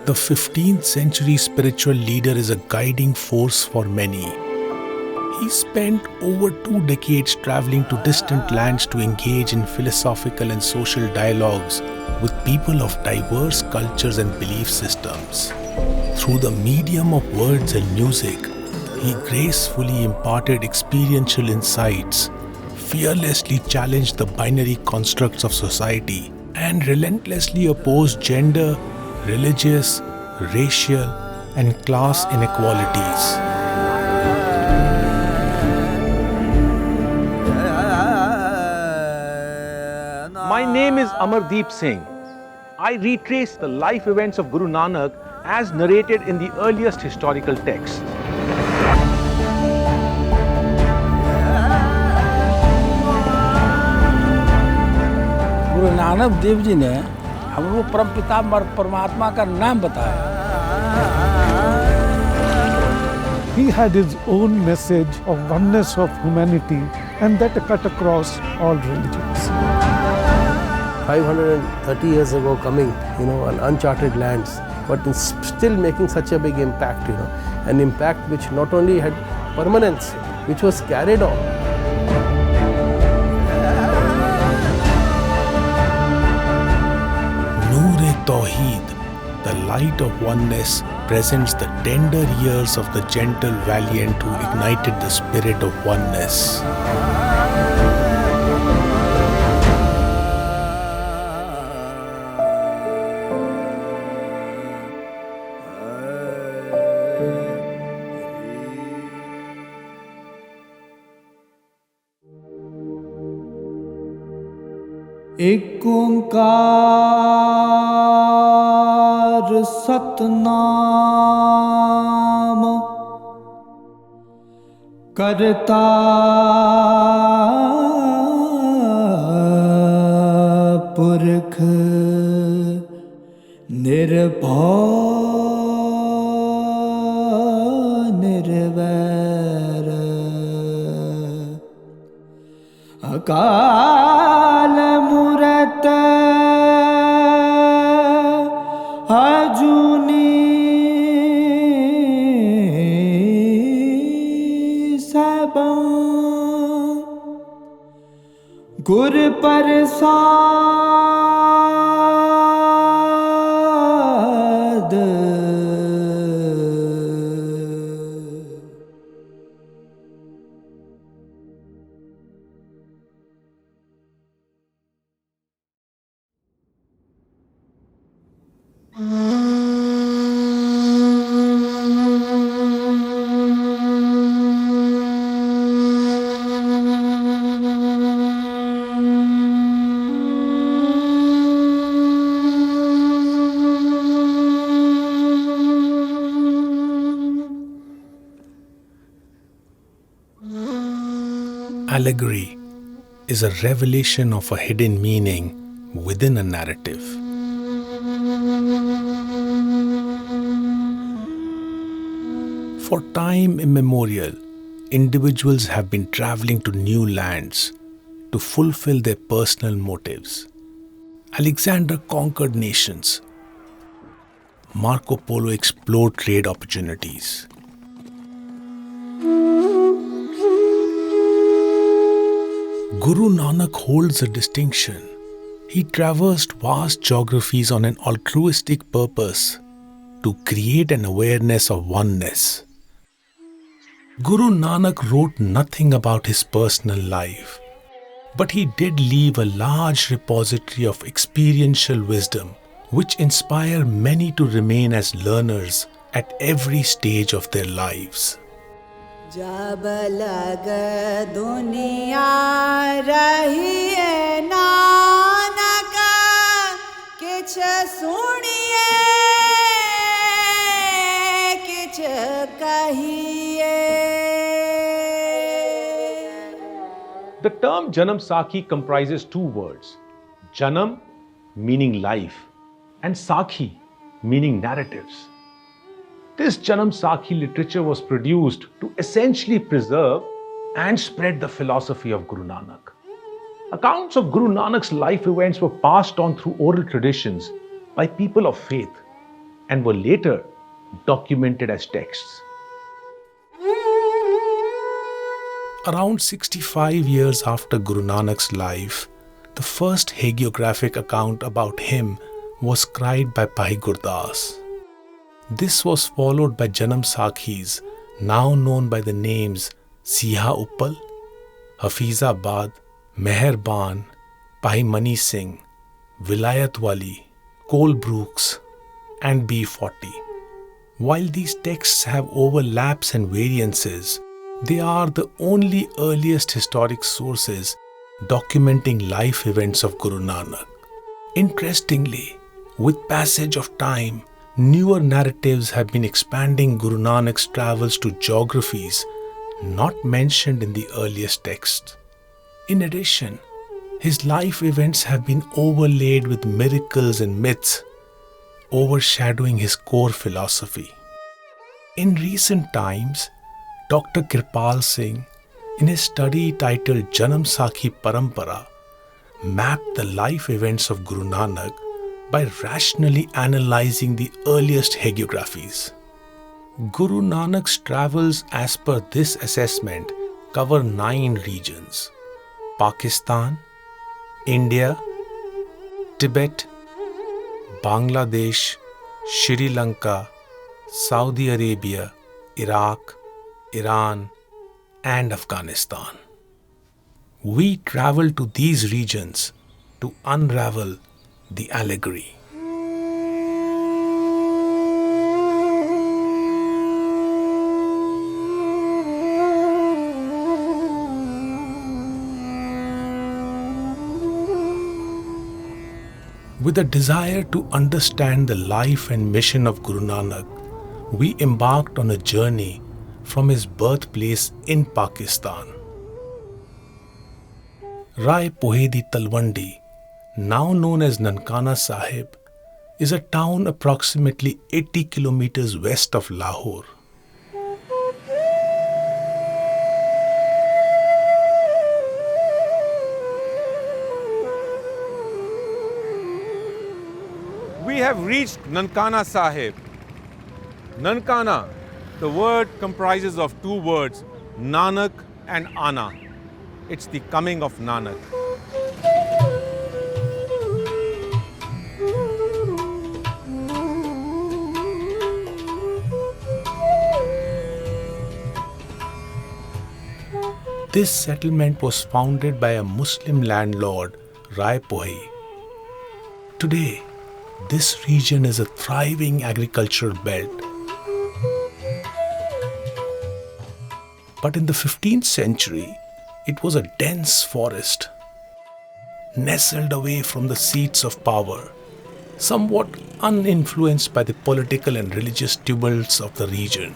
The 15th century spiritual leader is a guiding force for many. He spent over 2 decades traveling to distant lands to engage in philosophical and social dialogues with people of diverse cultures and belief systems. Through the medium of words and music, he gracefully imparted experiential insights, fearlessly challenged the binary constructs of society, and relentlessly opposed gender, religious, racial, and class inequalities. My name is Amardeep Singh. I retrace the life events of Guru Nanak as narrated in the earliest historical texts. Guru Nanak Dev ji ने हमको परमपिता परमात्मा का नाम बताया. He had his own message of oneness of humanity, and that cut across all religions. 530 years ago coming, on uncharted lands, but still making such a big impact, an impact which not only had permanence, which was carried on. Noor-e-Tawheed, the light of oneness, presents the tender years of the gentle valiant who ignited the spirit of oneness. एक ओंकार सतनाम करता पुरख निर्भय निर्वैर अकाल मूरत अजूनी सबा गुर प्रसाद Allegory is a revelation of a hidden meaning within a narrative. For time immemorial, individuals have been traveling to new lands to fulfill their personal motives. Alexander conquered nations. Marco Polo explored trade opportunities. Guru Nanak holds a distinction. He traversed vast geographies on an altruistic purpose to create an awareness of oneness. Guru Nanak wrote nothing about his personal life, but he did leave a large repository of experiential wisdom, which inspire many to remain as learners at every stage of their lives. जब लग दुनिया रही नानक किछ सुनिए किछ कहिए. The term Janam Sakhi comprises 2 words, Janam meaning life and Sakhi meaning narratives. This Janam Sakhi literature was produced to essentially preserve and spread the philosophy of Guru Nanak. Accounts of Guru Nanak's life events were passed on through oral traditions by people of faith. and were later documented as texts. Around 65 years after Guru Nanak's life, the first hagiographic account about him was scribed by Bhai Gurdas. This was followed by Janam Sakhis, now known by the names Siha Uppal, Hafizabad, Meherban, Bhai Mani Singh, Vilayat Wali, Colbrooks, and B40. While these texts have overlaps and variances, they are the only earliest historic sources documenting life events of Guru Nanak. Interestingly, with passage of time, newer narratives have been expanding Guru Nanak's travels to geographies not mentioned in the earliest texts. In addition, his life events have been overlaid with miracles and myths, overshadowing his core philosophy. In recent times, Dr. Kirpal Singh, in his study titled Janam Sakhi Parampara, mapped the life events of Guru Nanak by rationally analyzing the earliest hagiographies. Guru Nanak's travels as per this assessment cover 9 regions: Pakistan, India, Tibet, Bangladesh, Sri Lanka, Saudi Arabia, Iraq, Iran, and Afghanistan. We travel to these regions to unravel the allegory. With a desire to understand the life and mission of Guru Nanak, we embarked on a journey from his birthplace in Pakistan. Rai Pohedi Talwandi, now known as Nankana Sahib, is a town approximately 80 kilometers west of Lahore. We have reached Nankana Sahib. Nankana, the word comprises of 2 words, Nanak and Ana. It's the coming of Nanak. This settlement was founded by a Muslim landlord, Rai Pohi. Today, this region is a thriving agricultural belt. But in the 15th century, it was a dense forest, nestled away from the seats of power, somewhat uninfluenced by the political and religious tumults of the region.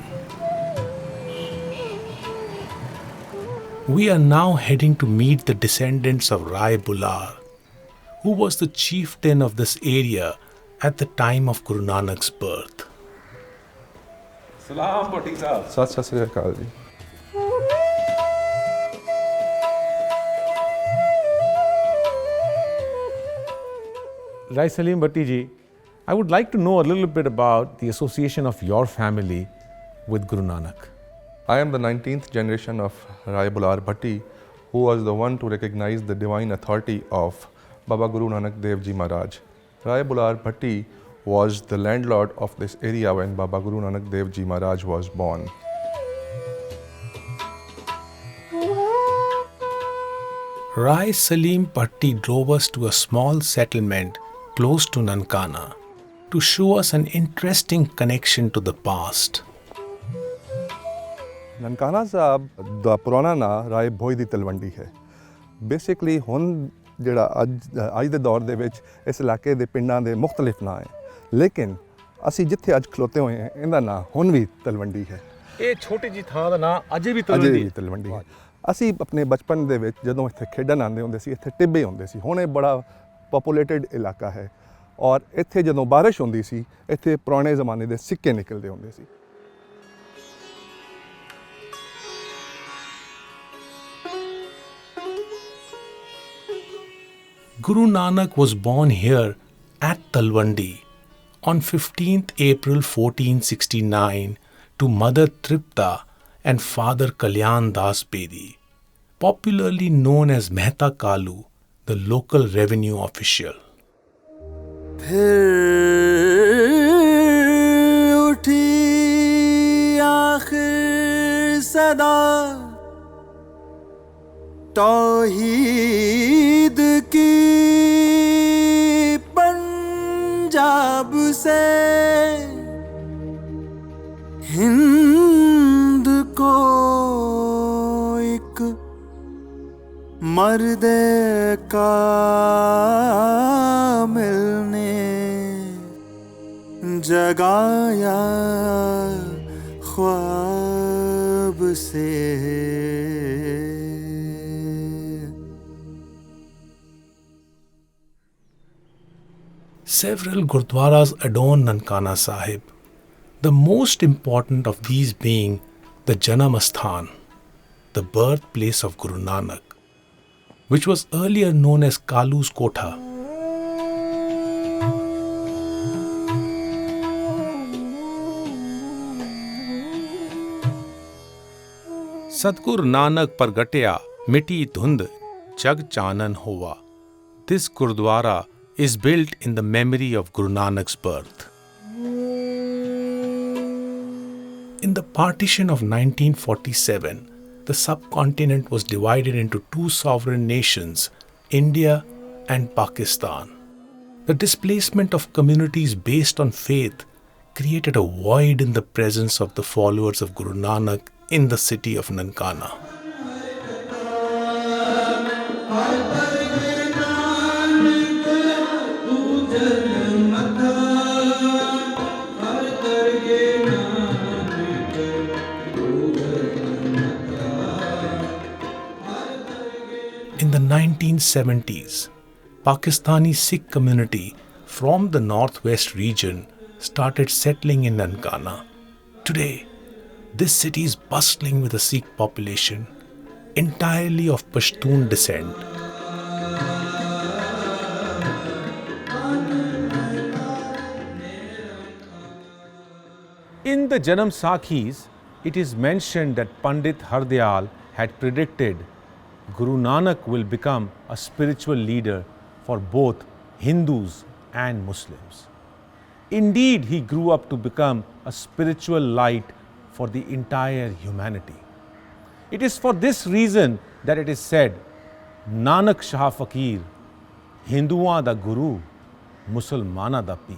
We are now heading to meet the descendants of Rai Bular, who was the chieftain of this area at the time of Guru Nanak's birth. Salam Bhatti Sahab. Sat Sri Akal ji. Rai Salim Bhatti ji, I would like to know a little bit about the association of your family with Guru Nanak. I am the 19th generation of Rai Bular Bhatti, who was the one to recognize the divine authority of Baba Guru Nanak Dev Ji Maharaj. Rai Bular Bhatti was the landlord of this area when Baba Guru Nanak Dev Ji Maharaj was born. Rai Salim Bhatti drove us to a small settlement close to Nankana to show us an interesting connection to the past. Nankana Sahib ਦਾ ਪੁਰਾਣਾ ਨਾਂ ਰਾਏ ਭੋਈ ਦੀ ਤਲਵੰਡੀ ਹੈ। Basically ਹੁਣ ਜਿਹੜਾ ਅੱਜ ਦੇ ਦੌਰ ਦੇ ਵਿੱਚ ਇਸ ਇਲਾਕੇ ਦੇ ਪਿੰਡਾਂ ਦੇ ਮੁxtਲਿਫ ਨਾਂ ਹੈ, ਲੇਕਿਨ ਅਸੀਂ ਜਿੱਥੇ ਅੱਜ ਖਲੋਤੇ ਹੋਏ ਹਾਂ ਇਹਦਾ ਨਾਂ ਹੁਣ ਵੀ ਤਲਵੰਡੀ ਹੈ। ਇਹ ਛੋਟੀ ਜੀ ਥਾਂ ਦਾ ਨਾਂ ਅਜੇ ਵੀ ਤਲਵੰਡੀ ਹੈ। ਅਸੀਂ ਆਪਣੇ ਬਚਪਨ ਦੇ ਵਿੱਚ ਜਦੋਂ ਇੱਥੇ ਖੇਡਣ ਆਉਂਦੇ ਹੁੰਦੇ ਸੀ, ਇੱਥੇ ਟਿੱਬੇ ਹੁੰਦੇ ਸੀ। ਹੁਣ ਇਹ ਬੜਾ ਪੋਪੂਲੇਟਡ ਇਲਾਕਾ ਹੈ ਔਰ ਇੱਥੇ ਜਦੋਂ ਬਾਰਿਸ਼ ਹੁੰਦੀ ਸੀ, ਇੱਥੇ ਪੁਰਾਣੇ ਜ਼ਮਾਨੇ ਦੇ ਸਿੱਕੇ ਨਿਕਲਦੇ ਹੁੰਦੇ ਸੀ। Guru Nanak was born here at Talwandi on 15th April 1469 to Mother Tripta and Father Kalyan Das Bedi, popularly known as Mehta Kalu, the local revenue official. तौहीद की पंजाब से हिंद को एक मर्द कामिल ने जगाया ख्वाब से. Several gurdwaras adorn Nankana Sahib, the most important of these being the Janam Asthan, the birthplace of Guru Nanak, which was earlier known as Kalu's Kotha. Sadgur Nanak Pargatya Miti Dhund Jag Chanan Hova. This Gurdwara is built in the memory of Guru Nanak's birth. In the partition of 1947, the subcontinent was divided into two sovereign nations, India and Pakistan. The displacement of communities based on faith created a void in the presence of the followers of Guru Nanak in the city of Nankana. In the 1970s, Pakistani Sikh community from the northwest region started settling in Nankana. Today, this city is bustling with a Sikh population, entirely of Pashtun descent. In the Janam Sakhis, it is mentioned that Pandit Hardayal had predicted Guru Nanak will become a spiritual leader for both Hindus and Muslims. Indeed, he grew up to become a spiritual light for the entire humanity. It is for this reason that it is said, Nanak Shah Fakir, Hinduan da Guru, Musalmana da Peer.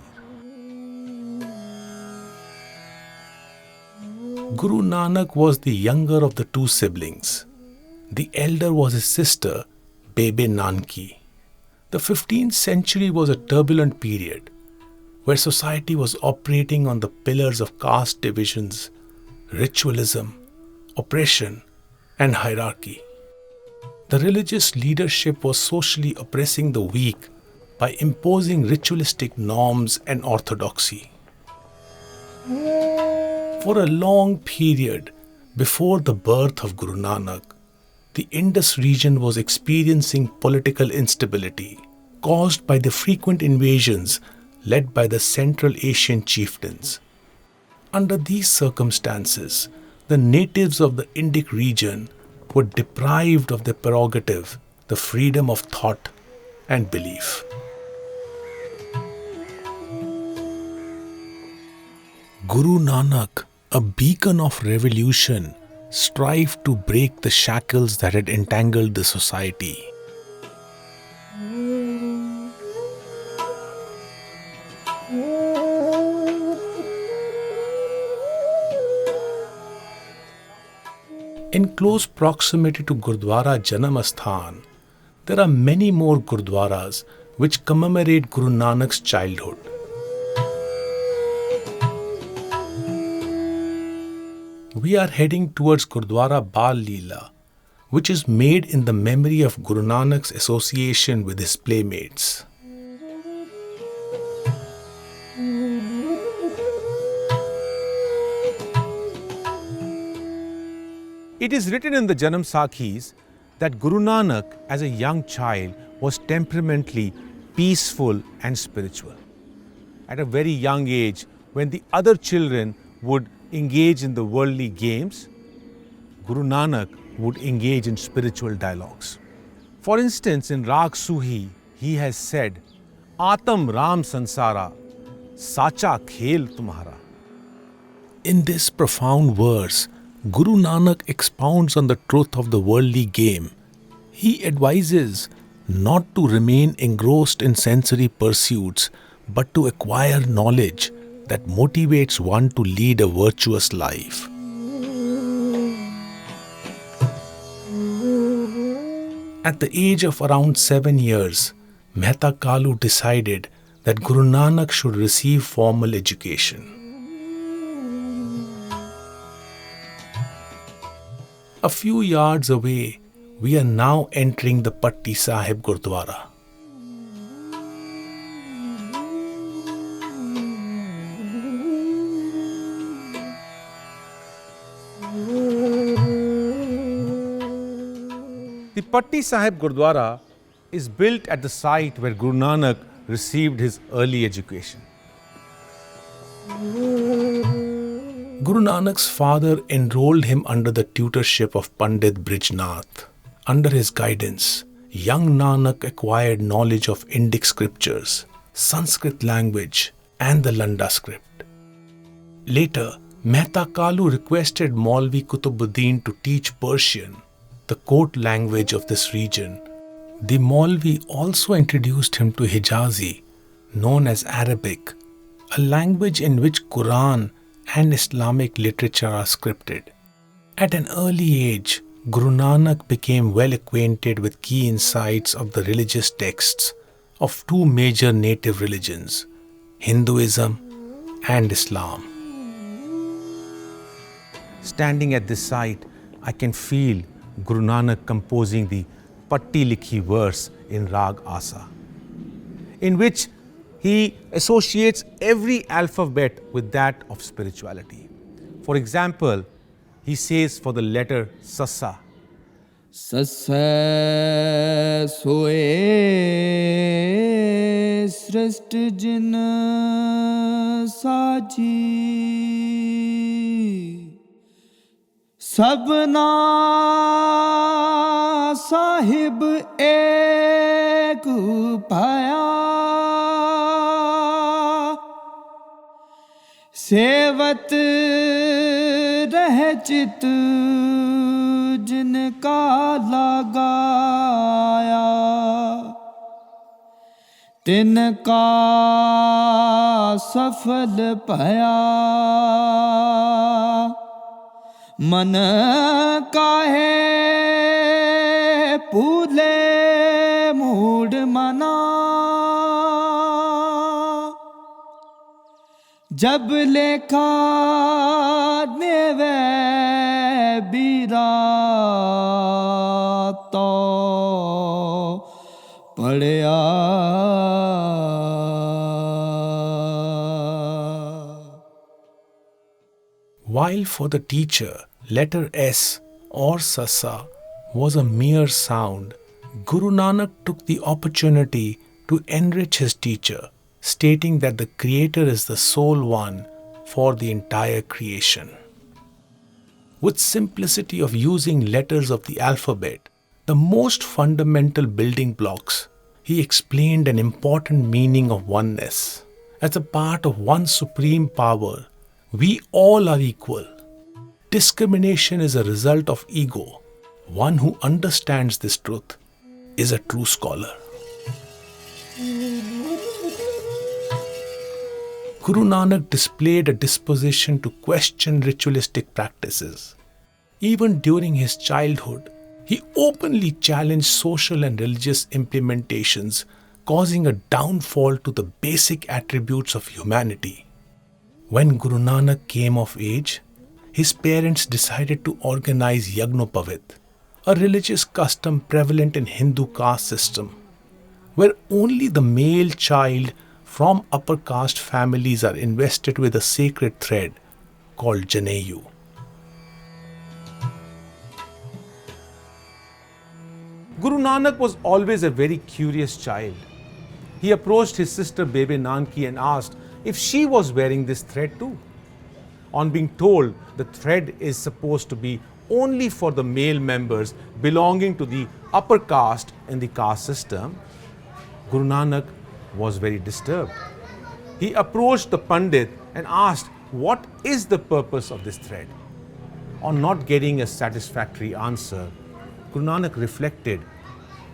Guru Nanak was the younger of the two siblings. The elder was his sister, Bebe Nanki. The 15th century was a turbulent period where society was operating on the pillars of caste divisions, ritualism, oppression, and hierarchy. The religious leadership was socially oppressing the weak by imposing ritualistic norms and orthodoxy. For a long period before the birth of Guru Nanak, the Indus region was experiencing political instability caused by the frequent invasions led by the Central Asian chieftains. Under these circumstances, the natives of the Indic region were deprived of their prerogative, the freedom of thought and belief. Guru Nanak, a beacon of revolution, strived to break the shackles that had entangled the society. In close proximity to Gurdwara Janam Asthan, there are many more Gurdwaras which commemorate Guru Nanak's childhood. We are heading towards Gurdwara Bal Leela, which is made in the memory of Guru Nanak's association with his playmates. It is written in the Janam Sakhis that Guru Nanak as a young child was temperamentally peaceful and spiritual. at a very young age, when the other children would engage in the worldly games, Guru Nanak would engage in spiritual dialogues. For instance, in Raag Suhi, he has said, Atam Ram Sansara, Sacha Khel Tumhara. In this profound verse, Guru Nanak expounds on the truth of the worldly game. He advises not to remain engrossed in sensory pursuits, but to acquire knowledge that motivates one to lead a virtuous life. At the age of around 7 years, Mehta Kalu decided that Guru Nanak should receive formal education. A few yards away, we are now entering the Patti Sahib Gurdwara. The Patti Sahib Gurdwara is built at the site where Guru Nanak received his early education. Guru Nanak's father enrolled him under the tutorship of Pandit Brijnath. Under his guidance, young Nanak acquired knowledge of Indic scriptures, Sanskrit language, and the Landa script. Later, Mehta Kalu requested Maulvi Kutubuddin to teach Persian, the court language of this region. The Maulvi also introduced him to Hijazi, known as Arabic, a language in which Quran and Islamic literature are scripted. At an early age, Guru Nanak became well acquainted with key insights of the religious texts of two major native religions, Hinduism and Islam. Standing at this site, I can feel Guru Nanak composing the Patti Likhi verse in Raag Asa, in which he associates every alphabet with that of spirituality. For example, he says for the letter Sassa, Sassa soe srist jin saji sabna sahib ek bhaya सेवत रह चित जिनका लगाया तिनका सफल भया मन काहे पूले mood मना जब लेखा नेवे बीरा तो पढ़या While for the teacher, letter S or Sassa was a mere sound, Guru Nanak took the opportunity to enrich his teacher, stating that the Creator is the sole one for the entire creation. With simplicity of using letters of the alphabet, the most fundamental building blocks, he explained an important meaning of oneness. As a part of one supreme power, we all are equal. Discrimination is a result of ego. One who understands this truth is a true scholar. Guru Nanak displayed a disposition to question ritualistic practices. Even during his childhood, he openly challenged social and religious implementations, causing a downfall to the basic attributes of humanity. When Guru Nanak came of age, his parents decided to organize Yagnopavit, a religious custom prevalent in Hindu caste system, where only the male child from upper caste families are invested with a sacred thread called Janeyu. Guru Nanak was always a very curious child. He approached his sister Bebe Nanki and asked if she was wearing this thread too. On being told the thread is supposed to be only for the male members belonging to the upper caste in the caste system, Guru Nanak was very disturbed. He approached the Pandit and asked, what is the purpose of this thread? On not getting a satisfactory answer, Guru Nanak reflected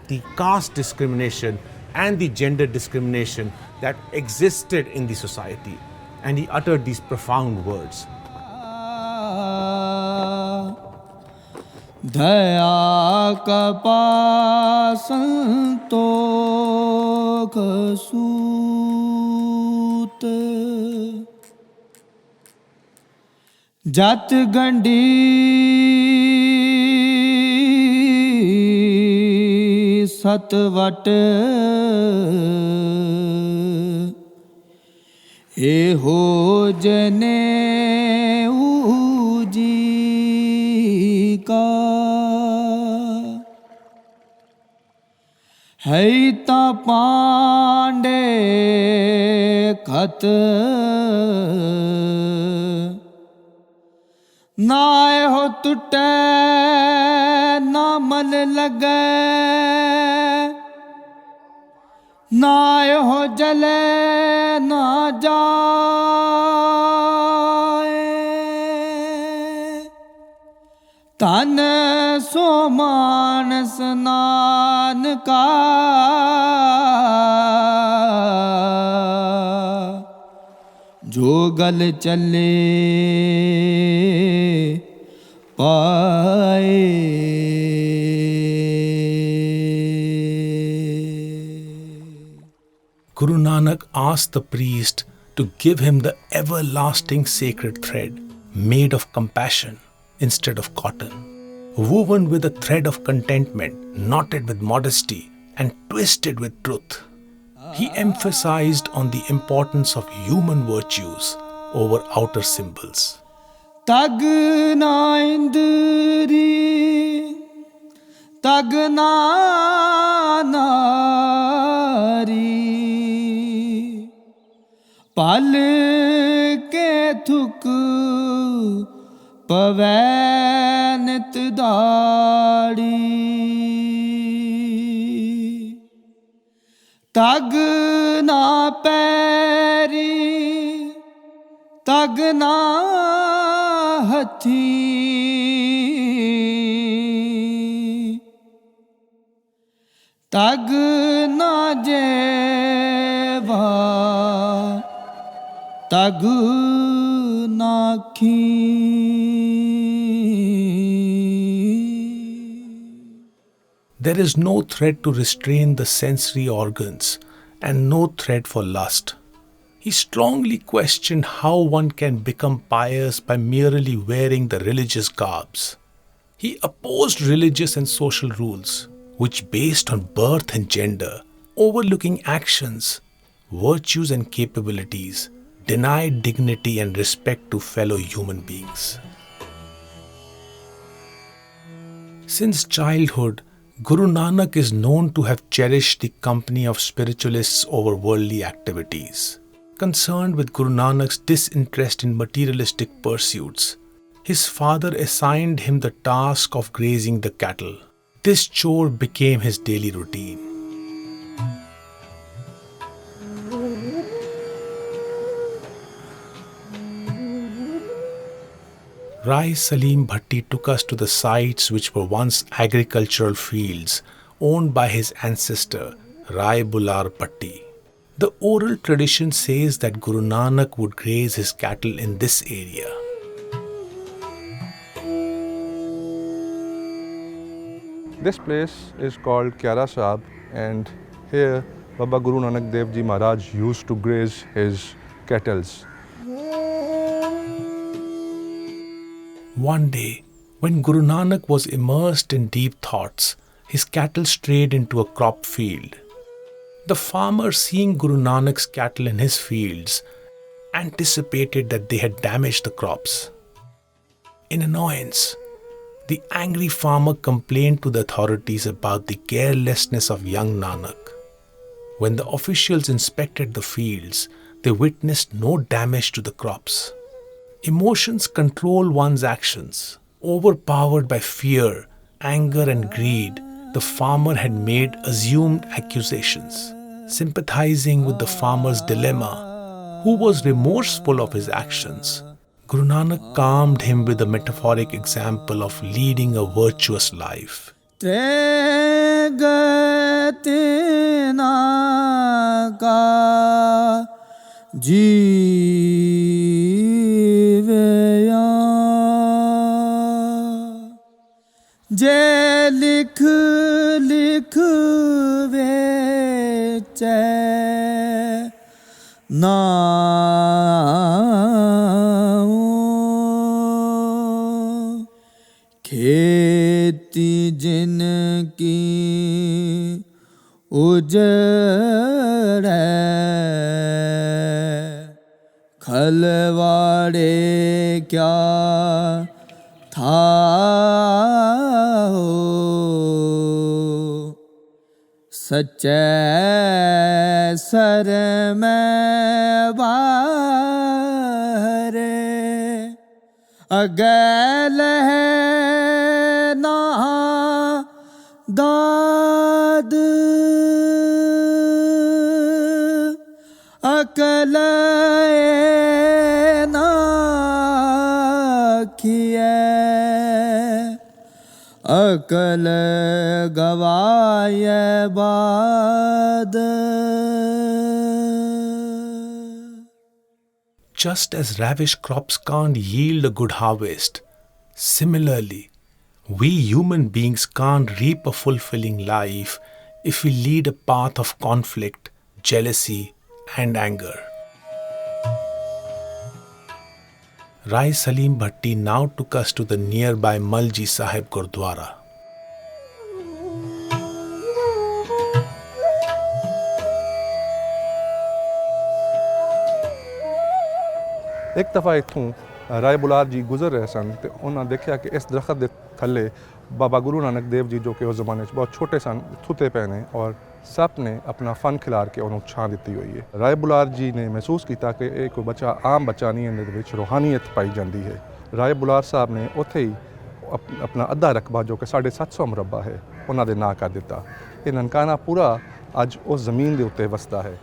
the caste discrimination and the gender discrimination that existed in the society, and he uttered these profound words. दया कपा संतोख सूत जत गंडी सतवट एहो जने का है ता पांडे खत नाय हो टूटे ना मन लगे नाय हो जले ना जाए तन सो मानस नान का जो गल चले पाए. Guru Nanak asked the priest to give him the everlasting sacred thread made of compassion instead of cotton, woven with a thread of contentment, knotted with modesty and twisted with truth. He emphasized on the importance of human virtues over outer symbols. तग ना इंद्री तग ना नारी पल के थुक पवै नित दाड़ी तग ना पैरी तग ना हथी तग ना जेवा तग नाखी. There is no thread to restrain the sensory organs and no thread for lust. He strongly questioned how one can become pious by merely wearing the religious garbs. He opposed religious and social rules, which based on birth and gender, overlooking actions, virtues and capabilities, denied dignity and respect to fellow human beings. Since childhood, Guru Nanak is known to have cherished the company of spiritualists over worldly activities. Concerned with Guru Nanak's disinterest in materialistic pursuits, his father assigned him the task of grazing the cattle. This chore became his daily routine. Rai Salim Bhatti took us to the sites which were once agricultural fields owned by his ancestor Rai Bular Bhatti. The oral tradition says that Guru Nanak would graze his cattle in this area. This place is called Kyara Sahab, and here Baba Guru Nanak Dev Ji Maharaj used to graze his cattle. One day, when Guru Nanak was immersed in deep thoughts, his cattle strayed into a crop field. The farmer, seeing Guru Nanak's cattle in his fields, anticipated that they had damaged the crops. In annoyance, the angry farmer complained to the authorities about the carelessness of young Nanak. When the officials inspected the fields, they witnessed no damage to the crops. Emotions control one's actions. Overpowered by fear, anger, and greed, the farmer had made assumed accusations. Sympathizing with the farmer's dilemma, who was remorseful of his actions, Guru Nanak calmed him with a metaphoric example of leading a virtuous life. जे लिख लिख वेचै नाम खेती जिनकी उजड़ै खलवाड़े क्या था सच्चे sir में बाहरे अगैल है ना दाद अकल ना किए अकल गवाए बाद. Just as ravished crops can't yield a good harvest, similarly, we human beings can't reap a fulfilling life if we lead a path of conflict, jealousy, and anger. Rai Salim Bhatti now took us to the nearby Malji Sahib Gurdwara. ਇੱਕ ਦਫਾ ਇੱਥੋਂ ਰਾਏ ਬੁਲਾਰ ਜੀ ਗੁਜ਼ਰ ਰਹੇ ਸਨ ਤੇ ਉਹਨਾਂ ਦੇਖਿਆ ਕਿ ਇਸ ਦਰਖਤ ਦੇ ਥੱਲੇ ਬਾਬਾ ਗੁਰੂ ਨਾਨਕ ਦੇਵ ਜੀ ਜੋ ਕਿ ਉਸ ਜ਼ਮਾਨੇ 'ਚ ਬਹੁਤ ਛੋਟੇ ਸਨ ਥੁੱਤੇ ਪਏ ਨੇ ਔਰ ਸੱਪ ਨੇ ਆਪਣਾ ਫਨ ਖਿਲਾਰ ਕੇ ਉਹਨੂੰ ਛਾਂ ਦਿੱਤੀ ਹੋਈ ਹੈ. ਰਾਏ ਬੁਲਾਰ ਜੀ ਨੇ ਮਹਿਸੂਸ ਕੀਤਾ ਕਿ ਇਹ ਕੋਈ ਬੱਚਾ ਆਮ ਬੱਚਾ ਨਹੀਂ, ਇਹਦੇ ਵਿੱਚ ਰੂਹਾਨੀਅਤ ਪਾਈ ਜਾਂਦੀ ਹੈ. ਰਾਏ ਬੁਲਾਰ ਸਾਹਿਬ ਨੇ ਉੱਥੇ ਹੀ ਆਪਣਾ ਅੱਧਾ ਰਕਬਾ ਜੋ ਕਿ 750 ਮੁਰੱਬਾ ਹੈ ਉਹਨਾਂ ਦੇ ਨਾਂ ਕਰ ਦਿੱਤਾ. ਇਹ ਨਨਕਾਣਾ ਪੂਰਾ ਅੱਜ ਉਸ ਜ਼ਮੀਨ ਦੇ ਉੱਤੇ ਵਸਦਾ ਹੈ.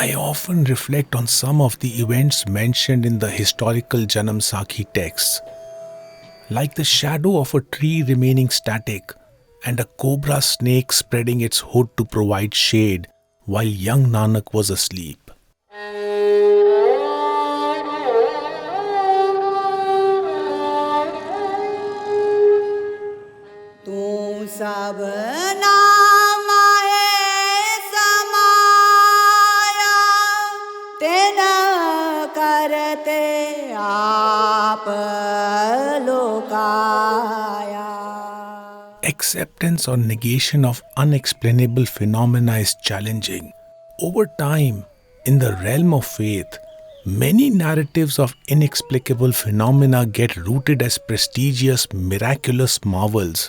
I often reflect on some of the events mentioned in the historical Janam Sakhi texts, like the shadow of a tree remaining static and a cobra snake spreading its hood to provide shade while young Nanak was asleep. Tu sabna करते आप लोकाया. Acceptance or negation of unexplainable phenomena is challenging. Over time, in the realm of faith, many narratives of inexplicable phenomena get rooted as prestigious, miraculous marvels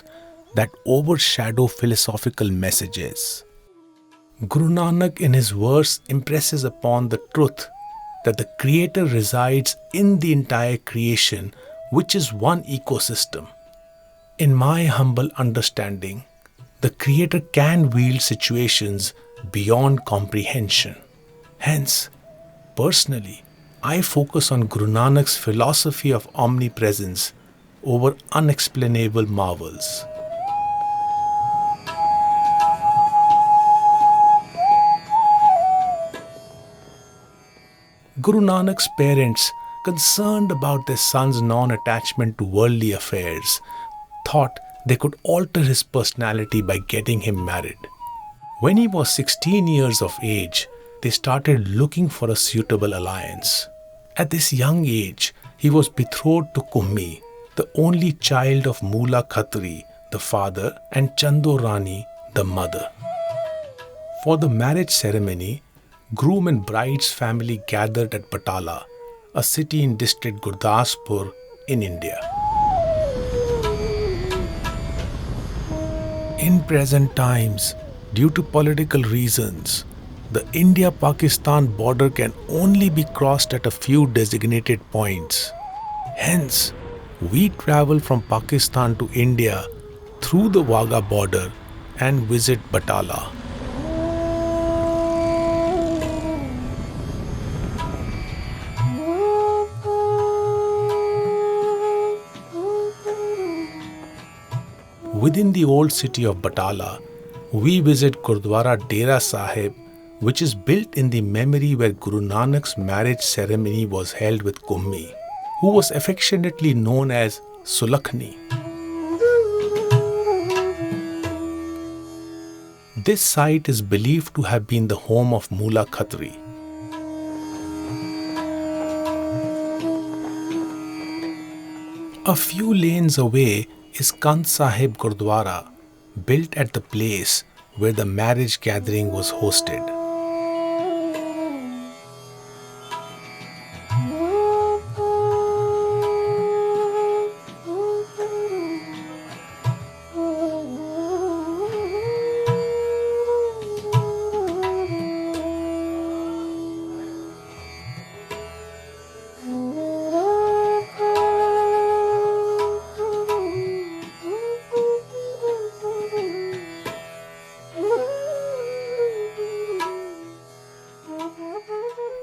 that overshadow philosophical messages. Guru Nanak in his verse impresses upon the truth that the Creator resides in the entire creation, which is one ecosystem. In my humble understanding, the Creator can wield situations beyond comprehension. Hence, personally, I focus on Guru Nanak's philosophy of omnipresence over unexplainable marvels. Guru Nanak's parents, concerned about their son's non-attachment to worldly affairs, thought they could alter his personality by getting him married. When he was 16 years of age, they started looking for a suitable alliance. At this young age, he was betrothed to Kummi, the only child of Mula Khatri, the father, and Chando Rani, the mother. For the marriage ceremony, groom and bride's family gathered at Batala, a city in district Gurdaspur in India. In present times, Due to political reasons, the India-Pakistan border can only be crossed at a few designated points. Hence, we travel from Pakistan to India through the Wagah border and visit Batala. Within the old city of Batala, we visit Gurdwara Dera Sahib, which is built in the memory where Guru Nanak's marriage ceremony was held with Kummi, who was affectionately known as Sulakhni. This site is believed to have been the home of Mula Khatri. A few lanes away is Kand Sahib Gurdwara, built at the place where the marriage gathering was hosted.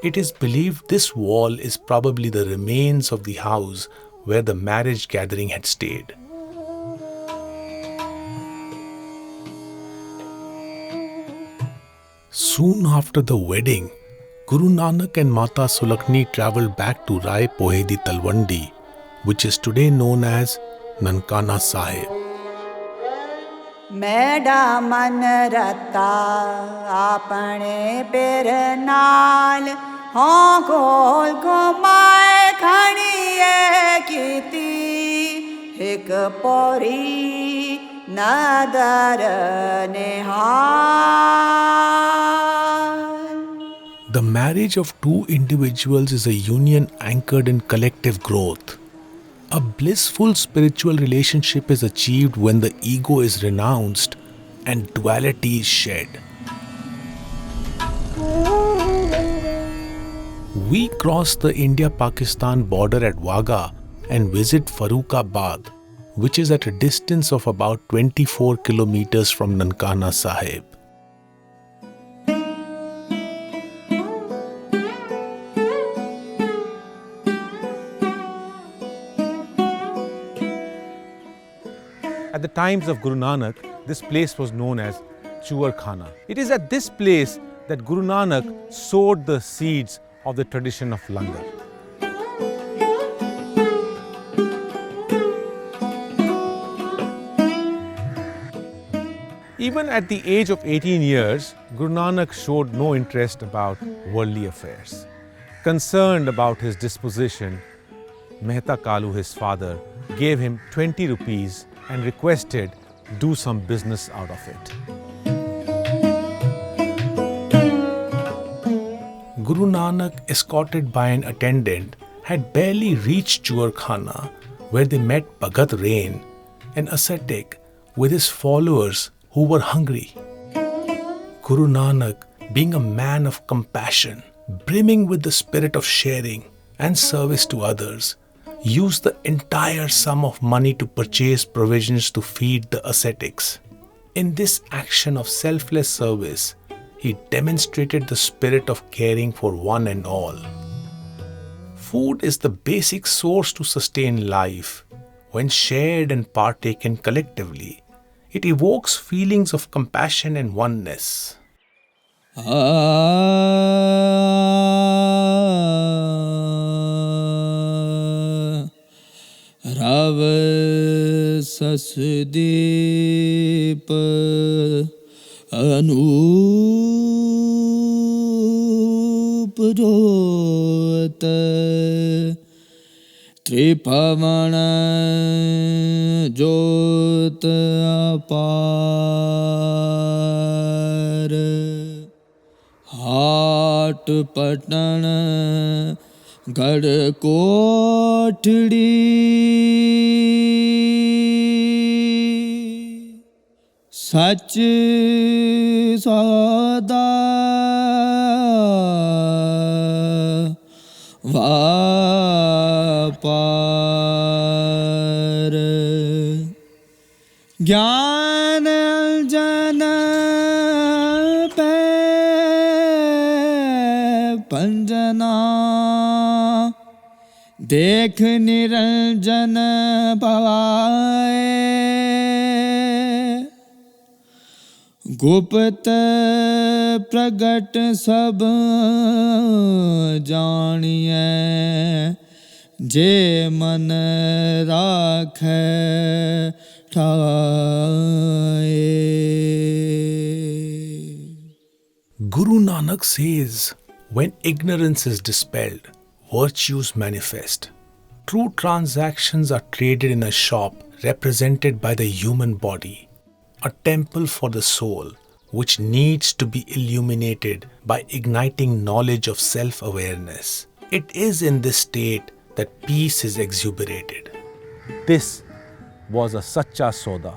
It is believed this wall is probably the remains of the house where the marriage gathering had stayed. Soon after the wedding, Guru Nanak and Mata Sulakhni travelled back to Rai Pohedi Talwandi, which is today known as Nankana Sahib. मेरा मन रता अपने पेर नाल हों गोल घुमाए खड़िए कीती एक पोरी नदर निहाल. The marriage of two individuals is a union anchored in collective growth. A blissful spiritual relationship is achieved when the ego is renounced and duality is shed. We cross the India-Pakistan border at Wagah and visit Farrukhabad, which is at a distance of about 24 kilometers from Nankana Sahib. At the times of Guru Nanak, this place was known as Chuar Khana. It is at this place that Guru Nanak sowed the seeds of the tradition of langar. Even at the age of 18 years, Guru Nanak showed no interest about worldly affairs. Concerned about his disposition, Mehta Kalu, his father, gave him 20 rupees and requested do some business out of it. Guru Nanak, escorted by an attendant, had barely reached Chuar Khana, where they met Bhagat Rain, an ascetic, with his followers who were hungry. Guru Nanak, being a man of compassion, brimming with the spirit of sharing and service to others, used the entire sum of money to purchase provisions to feed the ascetics. In this action of selfless service, he demonstrated the spirit of caring for one and all. Food is the basic source to sustain life. When shared and partaken collectively, it evokes feelings of compassion and oneness. Rav Sasdeep Anup Jot Tripavana Jot Apar Hat Patan Gad Kothdi ਸੱਚ ਸੌਦਾ ਵਾਪਾਰ ਗਿਆਨ ਅਲਜਨ ਪੈ ਪੰਜਨਾ ਦੇਖ ਨਿਰੰਜਨ ਭਵਾਏ ਗੁਪਤ ਪ੍ਰਗਟ ਸਭ ਜਾਣੀਐ ਜੇ ਮਨ ਰਾਖੈ ਠਾਏ। Guru Nanak says, when ignorance is dispelled, virtues manifest. True transactions are traded in a shop represented by the human body, a temple for the soul, which needs to be illuminated by igniting knowledge of self-awareness. It is in this state that peace is exuberated. This was a Sacha Soda,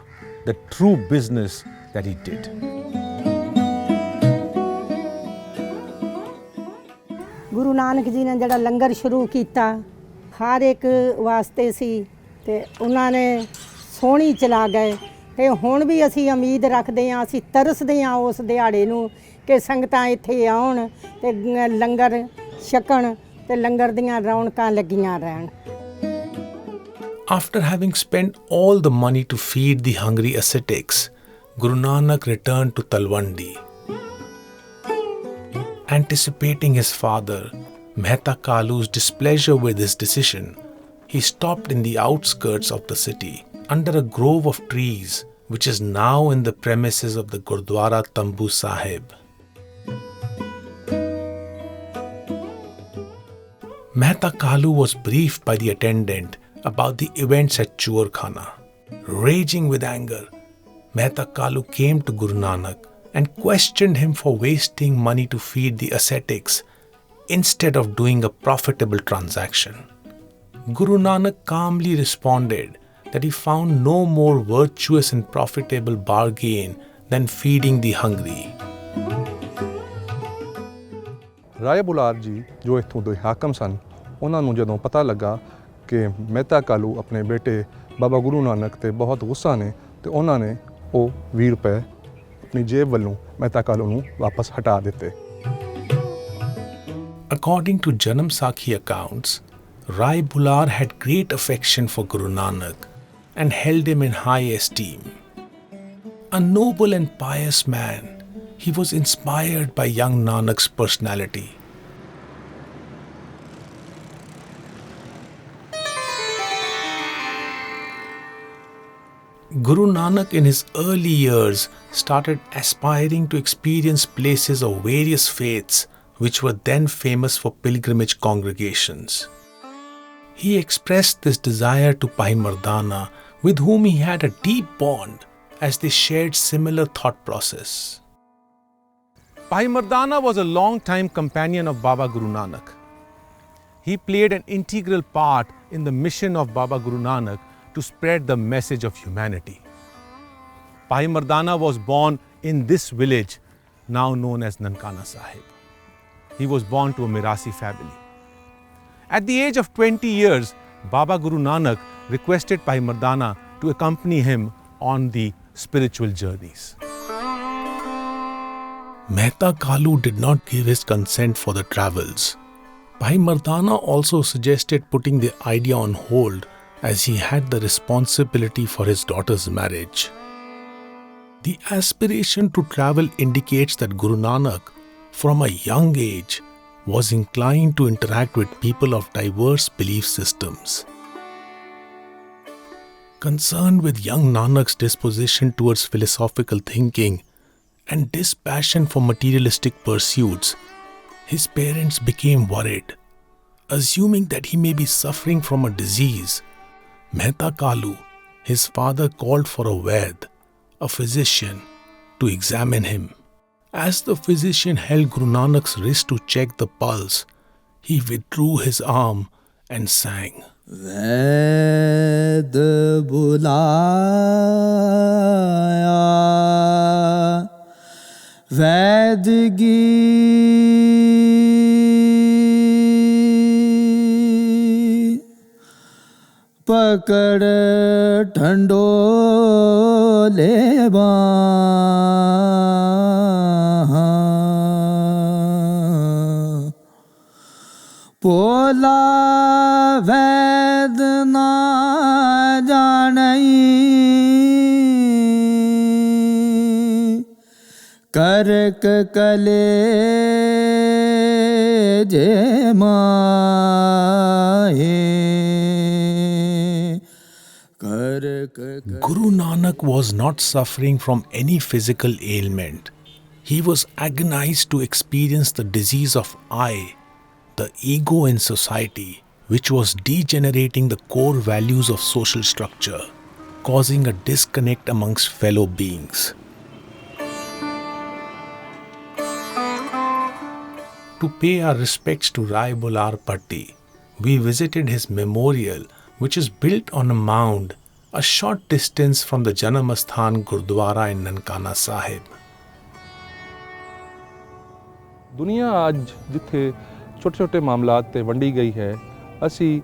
the true business that he did. Guru Nanak ji ਨੇ ਜਿਹੜਾ ਲੰਗਰ ਸ਼ੁਰੂ ਕੀਤਾ ਹਰ ਇੱਕ ਵਾਸਤੇ ਸੀ ਤੇ ਉਹਨਾਂ ਨੇ ਸੋਹਣੀ ਚਲਾ ਗਏ ਤੇ ਹੁਣ ਵੀ ਅਸੀਂ ਉਮੀਦ ਰੱਖਦੇ ਹਾਂ, ਅਸੀਂ ਤਰਸਦੇ ਹਾਂ ਉਸ ਦਿਹਾੜੇ ਨੂੰ ਕਿ ਸੰਗਤਾਂ ਇੱਥੇ ਆਉਣ ਤੇ ਲੰਗਰ ਛਕਣ ਤੇ ਲੰਗਰ ਦੀਆਂ ਰੌਣਕਾਂ ਲੱਗੀਆਂ ਰਹਿਣ। After having spent all the money to feed the hungry ascetics, Guru Nanak returned to Talwandi. Anticipating his father, Mehta Kalu's displeasure with his decision, he stopped in the outskirts of the city, under a grove of trees, which is now in the premises of the Gurdwara Tambu Sahib. Mehta Kalu was briefed by the attendant about the events at Chuarkhana. Raging with anger, Mehta Kalu came to Guru Nanak and questioned him for wasting money to feed the ascetics instead of doing a profitable transaction. Guru Nanak calmly responded that he found no more virtuous and profitable bargain than feeding the hungry. Rai Bular ਜੀ ਜੋ ਇੱਥੋਂ ਦੇ ਹਾਕਮ ਸਨ, ਉਹਨਾਂ ਨੂੰ ਜਦੋਂ ਪਤਾ ਲੱਗਾ ਕਿ ਮਹਿਤਾ ਕਾਲੂ ਆਪਣੇ ਬੇਟੇ ਬਾਬਾ ਗੁਰੂ ਨਾਨਕ ਤੇ ਬਹੁਤ ਗੁੱਸਾ ਨੇ ਤੇ ਉਹਨਾਂ ਨੇ ਉਹ 20 ਰੁਪਏ ਆਪਣੀ ਜੇਬ ਵੱਲੋਂ ਮਹਿਤਾ ਕਾਲੂ ਨੂੰ ਵਾਪਸ ਹਟਾ ਦਿੱਤੇ। According to Janam Sakhi accounts, Rai Bular had great affection for Guru Nanak and held him in high esteem. A noble and pious man, he was inspired by young Nanak's personality. Guru Nanak in his early years started aspiring to experience places of various faiths which were then famous for pilgrimage congregations. He expressed this desire to Bhai Mardana, with whom he had a deep bond as they shared similar thought process. Bhai Mardana was a long-time companion of Baba Guru Nanak. He played an integral part in the mission of Baba Guru Nanak to spread the message of humanity. Bhai Mardana was born in this village, now known as Nankana Sahib. He was born to a Mirasi family. At the age of 20 years, Baba Guru Nanak requested Bhai Mardana to accompany him on the spiritual journeys. Mehta Kalu did not give his consent for the travels. Bhai Mardana also suggested putting the idea on hold as he had the responsibility for his daughter's marriage. The aspiration to travel indicates that Guru Nanak, from a young age, was inclined to interact with people of diverse belief systems. Concerned with young Nanak's disposition towards philosophical thinking and dispassion for materialistic pursuits, his parents became worried. Assuming that he may be suffering from a disease, Mehta Kalu, his father, called for a Vaid, a physician, to examine him. As the physician held Guru Nanak's wrist to check the pulse, he withdrew his arm and sang, वैद बुलाया वैदगी पकड़ ठंडोले पोला वैद ना जानई करक कले जे माहे Guru Nanak was not suffering from any physical ailment. He was agonized to experience the disease of I, the ego in society, which was degenerating the core values of social structure, causing a disconnect amongst fellow beings. To pay our respects to Rai Bular Bhatti, we visited his memorial, which is built on a mound a short distance from the Janamasthan Gurdwara in Nankana Sahib. ਦੁਨੀਆ ਅੱਜ ਜਿੱਥੇ ਛੋਟੇ ਛੋਟੇ ਮਾਮਲਾਤ ਤੇ ਵੰਡੀ ਗਈ ਹੈ, ਅਸੀਂ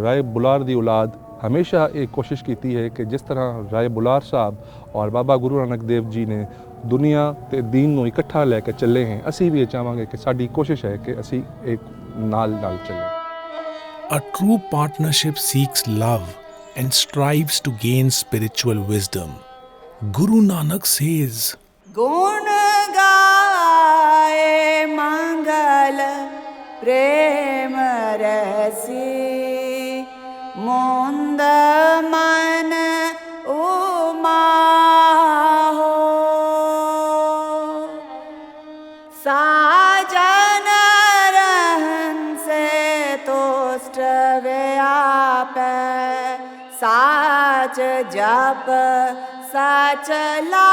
ਰਾਏ ਬੁਲਾਰ ਦੀ ਔਲਾਦ ਹਮੇਸ਼ਾ ਇਹ ਕੋਸ਼ਿਸ਼ ਕੀਤੀ ਹੈ ਕਿ ਜਿਸ ਤਰ੍ਹਾਂ ਰਾਏ ਬੁਲਾਰ ਸਾਹਿਬ ਔਰ ਬਾਬਾ ਗੁਰੂ ਨਾਨਕ ਦੇਵ ਜੀ ਨੇ ਦੁਨੀਆ ਤੇ ਦੀਨ ਨੂੰ ਇਕੱਠਾ ਲੈ ਕੇ ਚੱਲੇ हैं, ਅਸੀਂ ਵੀ ਇਹ ਚਾਹਾਂਗੇ ਕਿ ਸਾਡੀ ਕੋਸ਼ਿਸ਼ ਹੈ ਕਿ ਅਸੀਂ ਇੱਕ ਨਾਲ ਚੱਲੇ। A true partnership seeks love and strives to gain spiritual wisdom. Guru Nanak says, गुण गाए मंगल प्रेम रसी मुंद मन उमा हो साजन रहन से तुष्ट व्याप साच जप सच ला